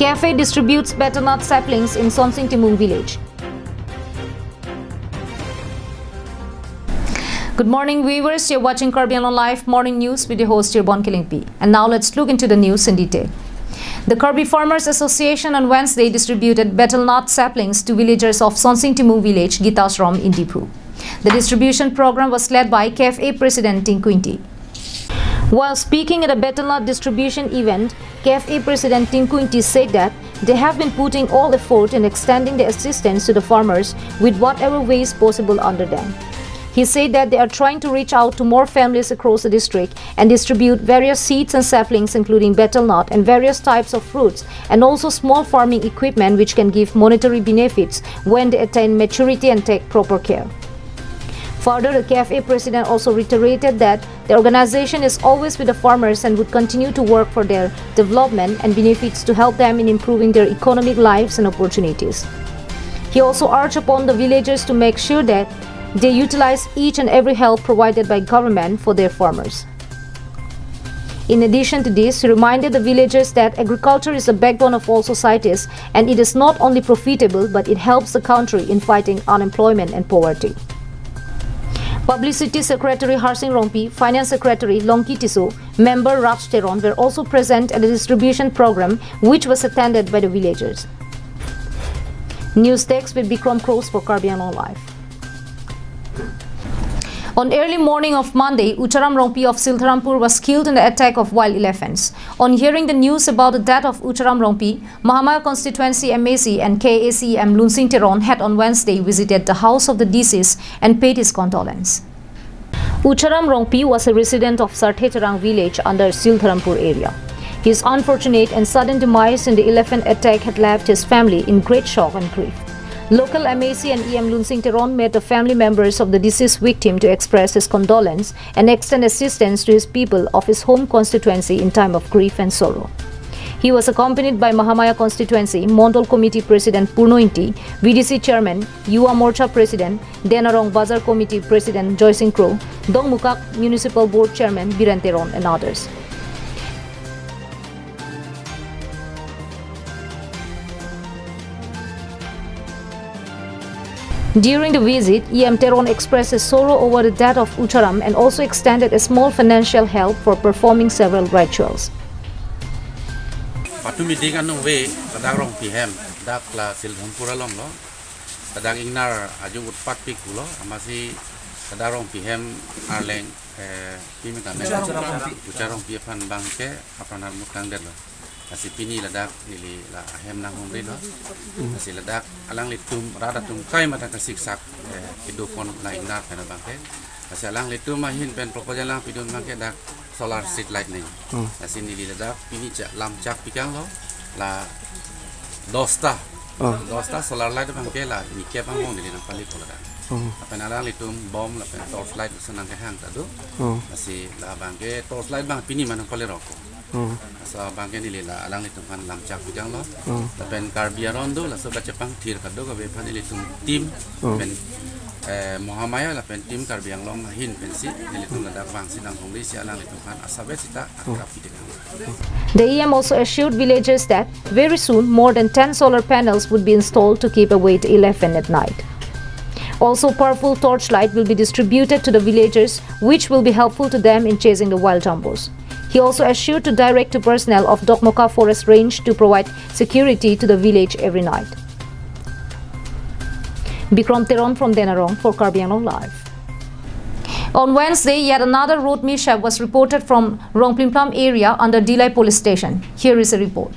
Cafe distributes betel nut saplings in Sonsing Timung village. Good morning viewers, you're watching Karbi Anglong Live Morning News with your host Irbon Kilingpi. And now let's look into the news in detail. The Karbi Farmers Association on Wednesday distributed betel nut saplings to villagers of Sonsing Timung village, Gitasrom in Dipu. The distribution program was led by KFA President Ting Quinty. While speaking at a betel nut distribution event, KFA President Ting Quinty said that they have been putting all effort in extending the assistance to the farmers with whatever ways possible under them. He said that they are trying to reach out to more families across the district and distribute various seeds and saplings including betel nut and various types of fruits and also small farming equipment which can give monetary benefits when they attain maturity and take proper care. Further, the KFA president also reiterated that the organization is always with the farmers and would continue to work for their development and benefits to help them in improving their economic lives and opportunities. He also urged upon the villagers to make sure that they utilize each and every help provided by government for their farmers. In addition to this, he reminded the villagers that agriculture is the backbone of all societies and it is not only profitable but it helps the country in fighting unemployment and poverty. Publicity Secretary Harsing Rongpi, Finance Secretary Longki Tiso, Member Raj Teron were also present at the distribution program which was attended by the villagers. News text with Bikram Cross for Karbi Anglong Live. On early morning of Monday, Ucharam Rongpi of Siltharampur was killed in the attack of wild elephants. On hearing the news about the death of Ucharam Rongpi, Mahamaya Constituency MAC and KACM Lunsing Teron had on Wednesday visited the house of the deceased and paid his condolence. Ucharam Rongpi was a resident of Sarthecharang village under Siltharampur area. His unfortunate and sudden demise in the elephant attack had left his family in great shock and grief. Local MAC and EM Lunsing Teron met the family members of the deceased victim to express his condolence and extend assistance to his people of his home constituency in time of grief and sorrow. He was accompanied by Mahamaya Constituency Mondol Committee President Purno Inti, VDC Chairman, Yuwa Morcha President, Denarong Bazar Committee President Joycing Crow, Dongmukak Municipal Board Chairman Biran Teron and others. During the visit, EM Teron expressed his sorrow over the death of Ucharam and also extended a small financial help for performing several rituals. Patu meeting anu we kadak rong pihem dak la Siltharampur long lo kadak ingnar ajung utpat pikulo amasi kadak rong pihem arleng pimitan Ucharam pihan bangke apanar mutang der lo asi pini ladak ili la ahem nang hongri lo asi ladak alang litum rada tum kai mata kasiksak hidupon la ingnar kana bangke asi alang litum mahin pen proposal lang pidun bangke dak solar street light nih asi ni ladak pini cak lam cak pikang lo la dosta solar light bangke la ni ke pangong di nang pali pola dak apa nalang litum bom la pen torch light senang ke hang tadu asi la bangke torch light bang pini manang pali roko so bangke ni la alang litum kan lam cak pikang lo pen Karbi Rondo la so bacapang tir kado ka be pan litum tim pen Muhammadiyah la pen tim Karbi Anglong hin pensi litum la dak bang sinang hongri si alang litum kan asabe sita akrab pikang. The EM also assured villagers that very soon more than 10 solar panels would be installed to keep away the elephant at night. Also, powerful torchlight will be distributed to the villagers, which will be helpful to them in chasing the wild jumbos. He also assured to direct to personnel of Dokmoka Forest Range to provide security to the village every night. Bikram Teron from Denarong for Karbi Anglong Live. On Wednesday, yet another road mishap was reported from Rongplimplam area under Dilai Police Station. Here is a report.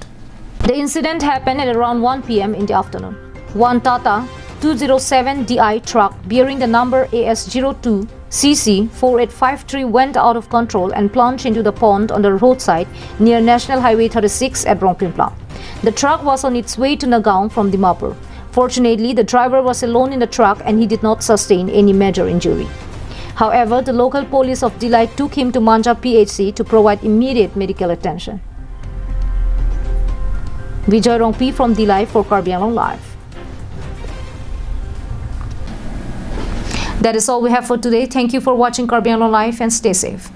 The incident happened at around 1 p.m. in the afternoon. One Tata 207DI truck bearing the number AS02 CC 4853 went out of control and plunged into the pond on the roadside near National Highway 36 at Rongplimplam. The truck was on its way to Nagaon from Dimapur. Fortunately, the driver was alone in the truck and he did not sustain any major injury. However, the local police of Dilai took him to Manja PHC to provide immediate medical attention. Vijay Rongpi from Dilai for Karbi Anglong Live. That is all we have for today. Thank you for watching Karbi Anglong Live and stay safe.